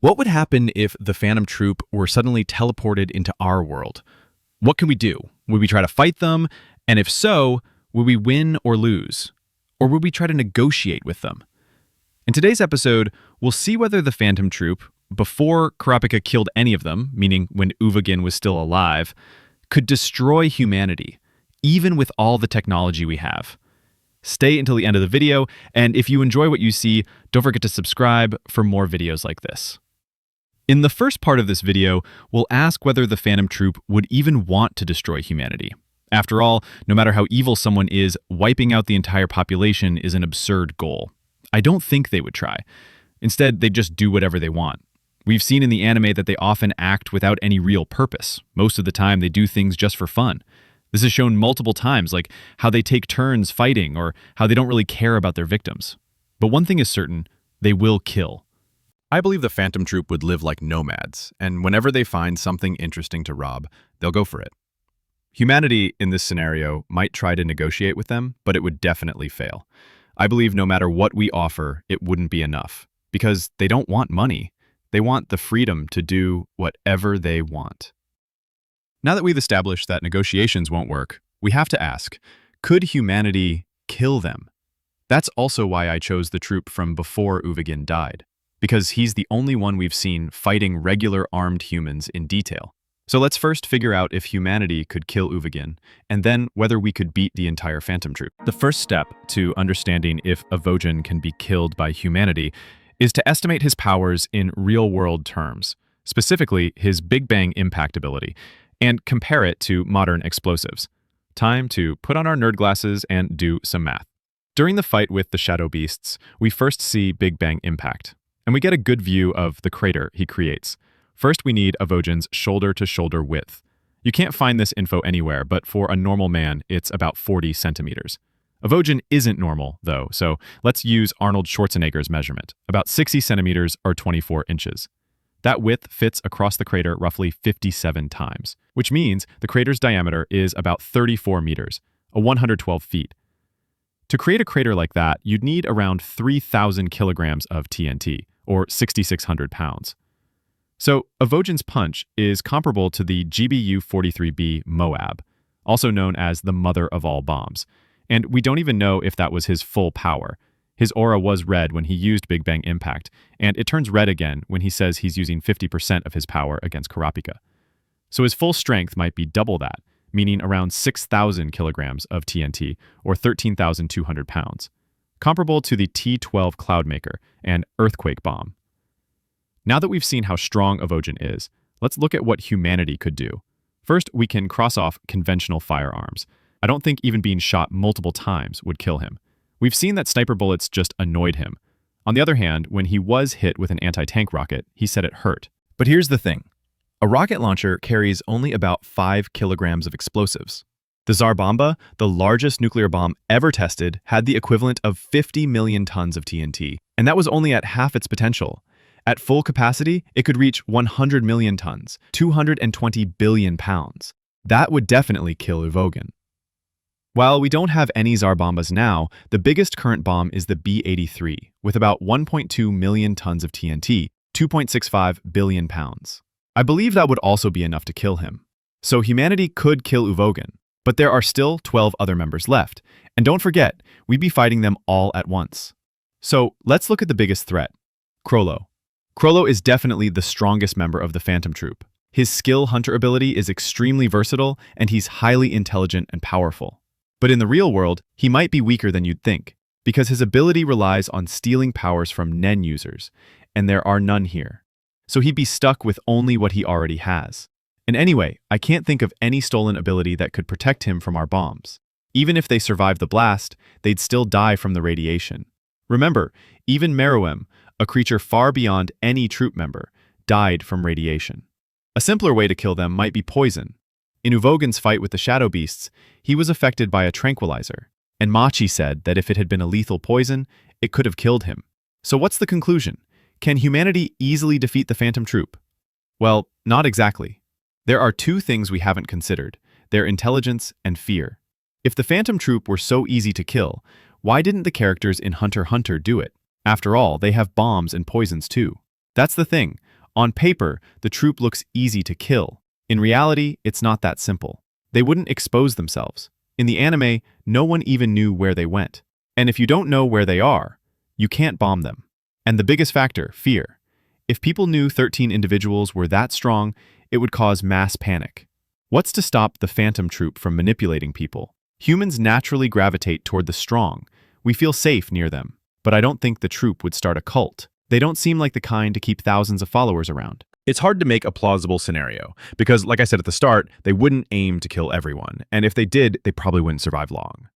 What would happen if the Phantom Troupe were suddenly teleported into our world? What can we do? Would we try to fight them? And if so, would we win or lose? Or would we try to negotiate with them? In today's episode, we'll see whether the Phantom Troupe, before Kurapika killed any of them, meaning when Uvagin was still alive, could destroy humanity, even with all the technology we have. Stay until the end of the video, and if you enjoy what you see, don't forget to subscribe for more videos like this. In the first part of this video, we'll ask whether the Phantom Troupe would even want to destroy humanity. After all, no matter how evil someone is, wiping out the entire population is an absurd goal. I don't think they would try. Instead, they'd just do whatever they want. We've seen in the anime that they often act without any real purpose. Most of the time, they do things just for fun. This is shown multiple times, like how they take turns fighting or how they don't really care about their victims. But one thing is certain, they will kill. I believe the Phantom Troupe would live like nomads, and whenever they find something interesting to rob, they'll go for it. Humanity, in this scenario, might try to negotiate with them, but it would definitely fail. I believe no matter what we offer, it wouldn't be enough, because they don't want money. They want the freedom to do whatever they want. Now that we've established that negotiations won't work, we have to ask, could humanity kill them? That's also why I chose the troupe from before Uvagin died, because he's the only one we've seen fighting regular armed humans in detail. So let's first figure out if humanity could kill Uvagin, and then whether we could beat the entire Phantom Troupe. The first step to understanding if Uvagin can be killed by humanity is to estimate his powers in real-world terms, specifically his Big Bang impact ability, and compare it to modern explosives. Time to put on our nerd glasses and do some math. During the fight with the Shadow Beasts, we first see Big Bang impact, and we get a good view of the crater he creates. First, we need Avogin's shoulder-to-shoulder width. You can't find this info anywhere, but for a normal man, it's about 40 centimeters. Avogin isn't normal, though, so let's use Arnold Schwarzenegger's measurement, about 60 centimeters or 24 inches. That width fits across the crater roughly 57 times, which means the crater's diameter is about 34 meters, or 112 feet. To create a crater like that, you'd need around 3,000 kilograms of TNT, or 6,600 pounds. So Avogin's punch is comparable to the GBU-43B Moab, also known as the mother of all bombs. And we don't even know if that was his full power. His aura was red when he used Big Bang Impact, and it turns red again when he says he's using 50% of his power against Kurapika. So his full strength might be double that, meaning around 6,000 kilograms of TNT, or 13,200 pounds, comparable to the T-12 Cloudmaker and Earthquake Bomb. Now that we've seen how strong Avogin is, let's look at what humanity could do. First, we can cross off conventional firearms. I don't think even being shot multiple times would kill him. We've seen that sniper bullets just annoyed him. On the other hand, when he was hit with an anti-tank rocket, he said it hurt. But here's the thing. A rocket launcher carries only about 5 kilograms of explosives. The Tsar Bomba, the largest nuclear bomb ever tested, had the equivalent of 50 million tons of TNT, and that was only at half its potential. At full capacity, it could reach 100 million tons, 220 billion pounds. That would definitely kill Uvagin. While we don't have any Tsar Bombas now, the biggest current bomb is the B-83, with about 1.2 million tons of TNT, 2.65 billion pounds. I believe that would also be enough to kill him. So humanity could kill Uvagin, but there are still 12 other members left. And don't forget, we'd be fighting them all at once. So let's look at the biggest threat, Chrollo. Chrollo is definitely the strongest member of the Phantom Troupe. His skill hunter ability is extremely versatile, and he's highly intelligent and powerful. But in the real world, he might be weaker than you'd think, because his ability relies on stealing powers from Nen users, and there are none here. So he'd be stuck with only what he already has. And anyway, I can't think of any stolen ability that could protect him from our bombs. Even if they survived the blast, they'd still die from the radiation. Remember, even Meruem, a creature far beyond any troop member, died from radiation. A simpler way to kill them might be poison. In Uvogin's fight with the Shadow Beasts, he was affected by a tranquilizer, and Machi said that if it had been a lethal poison, it could have killed him. So what's the conclusion? Can humanity easily defeat the Phantom Troupe? Well, not exactly. There are two things we haven't considered, their intelligence and fear. If the Phantom Troupe were so easy to kill, why didn't the characters in Hunter x Hunter do it? After all, they have bombs and poisons too. That's the thing. On paper, the troop looks easy to kill. In reality, it's not that simple. They wouldn't expose themselves. In the anime, no one even knew where they went. And if you don't know where they are, you can't bomb them. And the biggest factor, fear. If people knew 13 individuals were that strong, it would cause mass panic. What's to stop the Phantom Troupe from manipulating people? Humans naturally gravitate toward the strong. We feel safe near them. But I don't think the troupe would start a cult. They don't seem like the kind to keep thousands of followers around. It's hard to make a plausible scenario because, like I said at the start, they wouldn't aim to kill everyone, and if they did, they probably wouldn't survive long.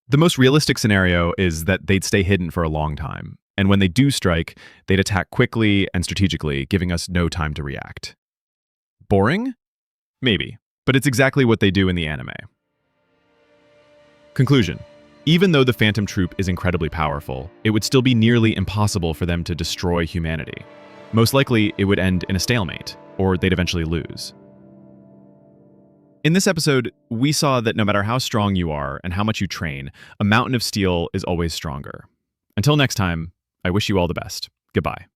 The most realistic scenario is that they'd stay hidden for a long time, and when they do strike, they'd attack quickly and strategically, giving us no time to react. Boring? Maybe, but it's exactly what they do in the anime. Conclusion. Even though the Phantom Troupe is incredibly powerful, it would still be nearly impossible for them to destroy humanity. Most likely, it would end in a stalemate, or they'd eventually lose. In this episode, we saw that no matter how strong you are and how much you train, a mountain of steel is always stronger. Until next time, I wish you all the best. Goodbye.